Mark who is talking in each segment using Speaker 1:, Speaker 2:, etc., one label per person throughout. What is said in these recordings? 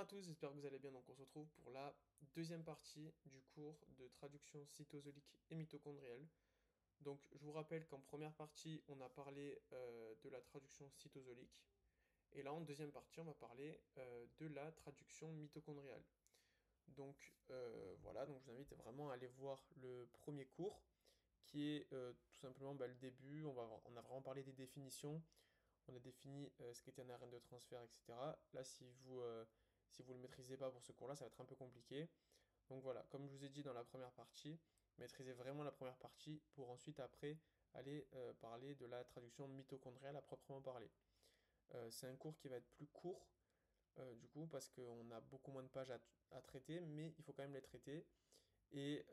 Speaker 1: à tous, j'espère que vous allez bien. Donc on se retrouve pour la deuxième partie du cours de traduction cytosolique et mitochondrielle. Donc je vous rappelle qu'en première partie, on a parlé de la traduction cytosolique. Et là, en deuxième partie, on va parler de la traduction mitochondriale. Donc voilà, donc je vous invite vraiment à aller voir le premier cours, qui est tout simplement le début. On a vraiment parlé des définitions. On a défini ce qu'était un ARN de transfert, etc. Là, si vous le maîtrisez pas pour ce cours-là, ça va être un peu compliqué. Donc voilà, comme je vous ai dit dans la première partie, maîtrisez vraiment la première partie pour ensuite après aller parler de la traduction mitochondriale à proprement parler. C'est un cours qui va être plus court du coup parce qu'on a beaucoup moins de pages à traiter, mais il faut quand même les traiter. Et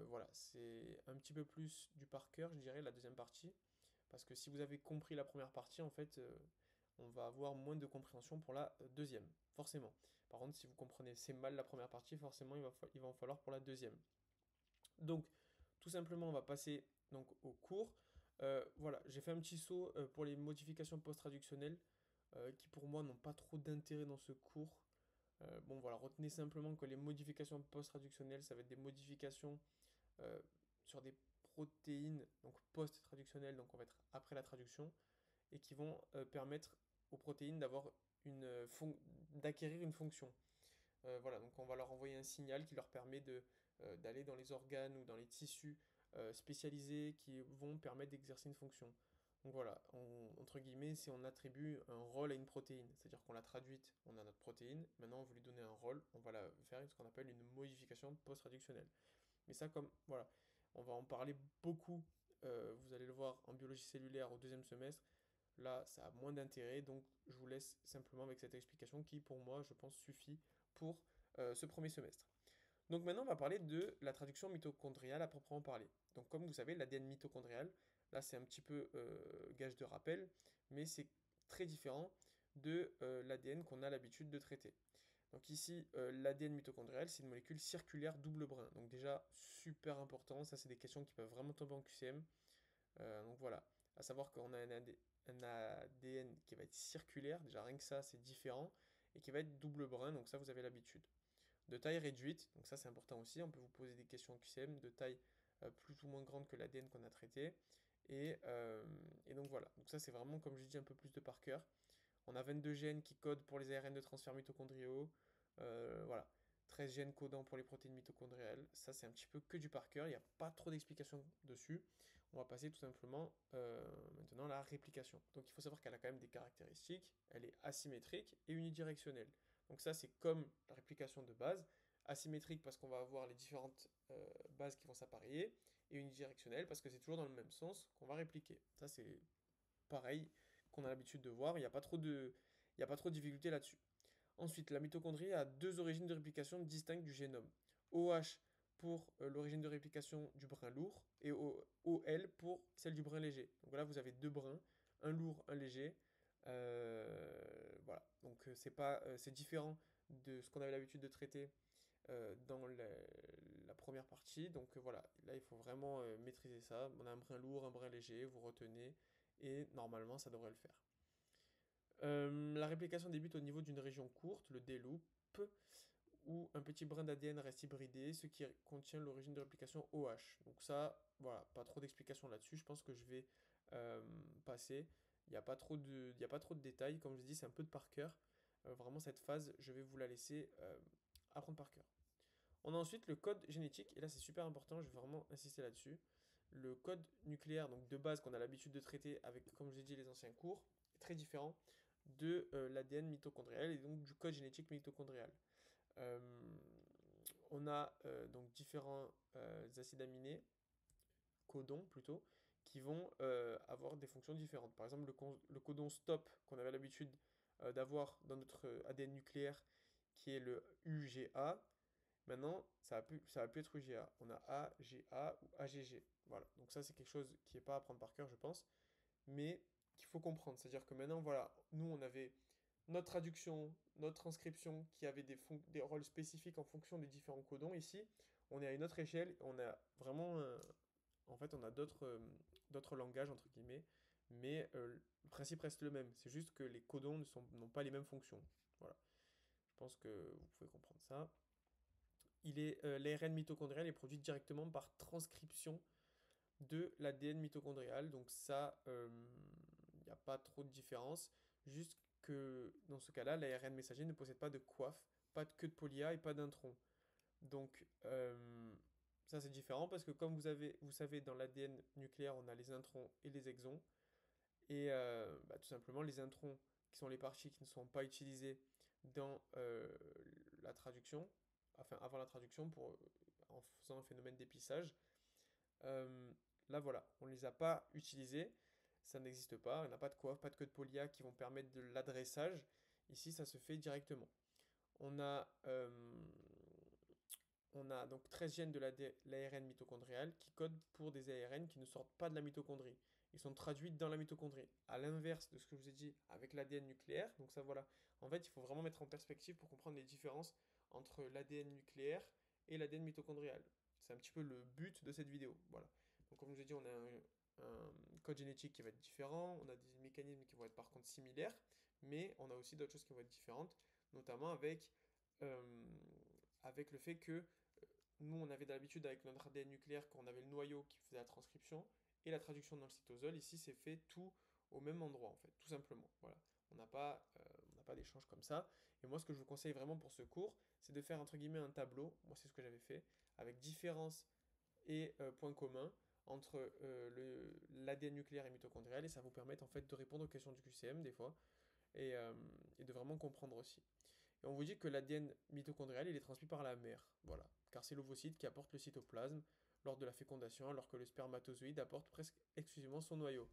Speaker 1: voilà, c'est un petit peu plus du par cœur, je dirais, la deuxième partie. Parce que si vous avez compris la première partie, en fait, on va avoir moins de compréhension pour la deuxième, forcément. Par contre, si vous comprenez c'est mal la première partie, forcément, il va en falloir pour la deuxième. Donc, tout simplement, on va passer donc, au cours. Voilà, j'ai fait un petit saut pour les modifications post-traductionnelles qui, pour moi, n'ont pas trop d'intérêt dans ce cours. Bon, voilà, retenez simplement que les modifications post-traductionnelles, ça va être des modifications euh, sur des protéines, donc post-traductionnelles, donc on va être après la traduction, et qui vont permettre aux protéines d'acquérir une fonction. Voilà, donc on va leur envoyer un signal qui leur permet d'aller dans les organes ou dans les tissus spécialisés qui vont permettre d'exercer une fonction. Donc voilà, entre guillemets, si on attribue un rôle à une protéine, c'est-à-dire qu'on l'a traduite, on a notre protéine, maintenant on veut lui donner un rôle, on va la faire ce qu'on appelle une modification post-traductionnelle. Mais ça, comme, voilà, on va en parler beaucoup, vous allez le voir en biologie cellulaire au deuxième semestre. Là, ça a moins d'intérêt, donc je vous laisse simplement avec cette explication qui, pour moi, je pense, suffit pour ce premier semestre. Donc maintenant, on va parler de la traduction mitochondriale à proprement parler. Donc comme vous savez, l'ADN mitochondrial, là c'est un petit peu gage de rappel, mais c'est très différent de l'ADN qu'on a l'habitude de traiter. Donc ici, l'ADN mitochondrial, c'est une molécule circulaire double brin. Donc déjà, super important, ça c'est des questions qui peuvent vraiment tomber en QCM. Donc voilà, à savoir qu'on a un ADN qui va être circulaire, déjà rien que ça c'est différent, et qui va être double brin, donc ça vous avez l'habitude. De taille réduite, donc ça c'est important aussi, on peut vous poser des questions en QCM de taille plus ou moins grande que l'ADN qu'on a traité. Et donc voilà, donc ça c'est vraiment comme je dis un peu plus de par cœur. On a 22 gènes qui codent pour les ARN de transfert mitochondriaux. Voilà. 13 gènes codants pour les protéines mitochondriales. Ça, c'est un petit peu que du par cœur. Il n'y a pas trop d'explications dessus. On va passer tout simplement maintenant à la réplication. Donc il faut savoir qu'elle a quand même des caractéristiques. Elle est asymétrique et unidirectionnelle. Donc ça, c'est comme la réplication de base. Asymétrique parce qu'on va avoir les différentes bases qui vont s'apparier. Et unidirectionnelle parce que c'est toujours dans le même sens qu'on va répliquer. Ça, c'est pareil qu'on a l'habitude de voir. Il y a pas trop de difficultés là-dessus. Ensuite, la mitochondrie a deux origines de réplication distinctes du génome. OH pour l'origine de réplication du brin lourd et OL pour celle du brin léger. Donc là, vous avez deux brins, un lourd, un léger. Voilà. Donc c'est différent de ce qu'on avait l'habitude de traiter dans la première partie. Donc voilà, là il faut vraiment maîtriser ça. On a un brin lourd, un brin léger, vous retenez, et normalement ça devrait le faire. La réplication débute au niveau d'une région courte, le D-loop, où un petit brin d'ADN reste hybridé, ce qui contient l'origine de réplication OH. Donc ça, voilà, pas trop d'explications là-dessus, je pense que je vais passer. Il y a pas trop de détails, comme je dis, c'est un peu de par cœur. Vraiment, cette phase, je vais vous la laisser apprendre par cœur. On a ensuite le code génétique, et là c'est super important, je vais vraiment insister là-dessus. Le code nucléaire, donc de base qu'on a l'habitude de traiter avec, comme j'ai dit, les anciens cours, est très différent de l'ADN mitochondrial et donc du code génétique mitochondrial. Euh, on a donc différents acides aminés, codons plutôt, qui vont avoir des fonctions différentes. Par exemple, le codon stop qu'on avait l'habitude d'avoir dans notre ADN nucléaire, qui est le UGA, maintenant, ça va plus être UGA. On a A, GA ou AGG. Voilà. Donc ça, c'est quelque chose qui n'est pas à prendre par cœur, je pense, mais qu'il faut comprendre. C'est-à-dire que maintenant, voilà, nous, on avait notre traduction, notre transcription qui avait des rôles spécifiques en fonction des différents codons. Ici, on est à une autre échelle. On a vraiment, en fait, on a d'autres langages, entre guillemets, mais le principe reste le même. C'est juste que les codons n'ont pas les mêmes fonctions. Voilà. pense que vous pouvez comprendre ça. L'ARN mitochondrial est produit directement par transcription de l'ADN mitochondrial. Donc ça, il n'y a pas trop de différence. Juste que dans ce cas-là, l'ARN messager ne possède pas de coiffe, pas de queue de poly-A et pas d'intron. Donc ça c'est différent parce que comme vous savez, dans l'ADN nucléaire, on a les introns et les exons. Et tout simplement, les introns, qui sont les parties qui ne sont pas utilisées dans la traduction, enfin avant la traduction, en faisant un phénomène d'épissage, euh, là voilà, on ne les a pas utilisés, ça n'existe pas, on n'a pas de coiffe, pas de queue de poly-A qui vont permettre de l'adressage. Ici, ça se fait directement. On a, euh, on a donc 13 gènes de l'ARN mitochondrial qui codent pour des ARN qui ne sortent pas de la mitochondrie. Ils sont traduits dans la mitochondrie. À l'inverse de ce que je vous ai dit avec l'ADN nucléaire. Donc ça voilà. En fait, il faut vraiment mettre en perspective pour comprendre les différences entre l'ADN nucléaire et l'ADN mitochondrial. C'est un petit peu le but de cette vidéo. Voilà. Donc comme je vous ai dit, on a un code génétique qui va être différent. On a des mécanismes qui vont être par contre similaires. Mais on a aussi d'autres choses qui vont être différentes. Notamment euh, avec le fait que nous, on avait d'habitude avec notre ADN nucléaire quand on avait le noyau qui faisait la transcription et la traduction dans le cytosol. Ici, c'est fait tout au même endroit, en fait, tout simplement. Voilà. On n'a pas d'échange comme ça. Et moi, ce que je vous conseille vraiment pour ce cours, c'est de faire entre guillemets un tableau. Moi, c'est ce que j'avais fait, avec différences et points communs entre l'ADN nucléaire et mitochondrial. Et ça vous permet en fait de répondre aux questions du QCM des fois et de vraiment comprendre aussi. Et on vous dit que l'ADN mitochondrial, il est transmis par la mère, voilà, car c'est l'ovocyte qui apporte le cytoplasme lors de la fécondation, alors que le spermatozoïde apporte presque exclusivement son noyau.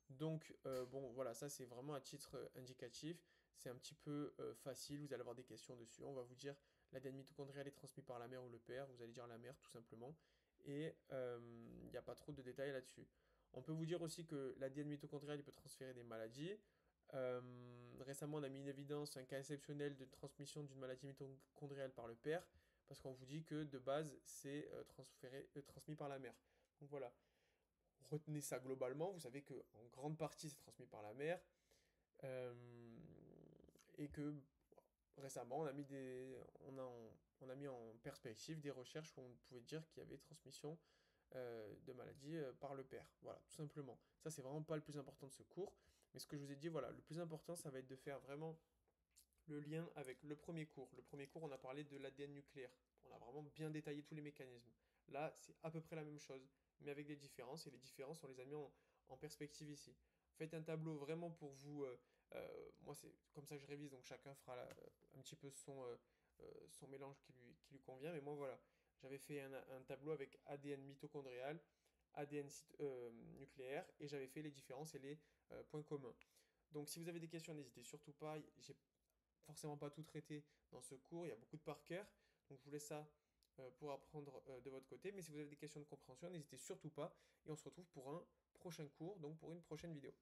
Speaker 1: Donc, bon, voilà, ça c'est vraiment à titre indicatif, c'est un petit peu facile, vous allez avoir des questions dessus, on va vous dire l'ADN mitochondrial est transmis par la mère ou le père, vous allez dire la mère tout simplement, et il n'y a pas trop de détails là-dessus. On peut vous dire aussi que l'ADN mitochondrial il peut transférer des maladies, récemment, on a mis en évidence un cas exceptionnel de transmission d'une maladie mitochondriale par le père, parce qu'on vous dit que de base, c'est transmis par la mère. Donc voilà, retenez ça globalement. Vous savez que en grande partie, c'est transmis par la mère, euh, et que récemment, on a mis en perspective des recherches où on pouvait dire qu'il y avait transmission de maladies par le père. Voilà, tout simplement. Ça, c'est vraiment pas le plus important de ce cours. Mais ce que je vous ai dit, voilà, le plus important, ça va être de faire vraiment le lien avec le premier cours. Le premier cours, on a parlé de l'ADN nucléaire. On a vraiment bien détaillé tous les mécanismes. Là, c'est à peu près la même chose, mais avec des différences. Et les différences, on les a mis en perspective ici. Faites un tableau vraiment pour vous. Moi, c'est comme ça que je révise, donc chacun fera un petit peu son mélange qui lui convient. Mais moi, voilà, j'avais fait un tableau avec ADN mitochondrial, ADN nucléaire, et j'avais fait les différences et les points communs. Donc, si vous avez des questions, n'hésitez surtout pas. J'ai forcément pas tout traité dans ce cours, il y a beaucoup de par cœur. Donc, je vous laisse ça pour apprendre de votre côté. Mais si vous avez des questions de compréhension, n'hésitez surtout pas. Et on se retrouve pour un prochain cours, donc pour une prochaine vidéo.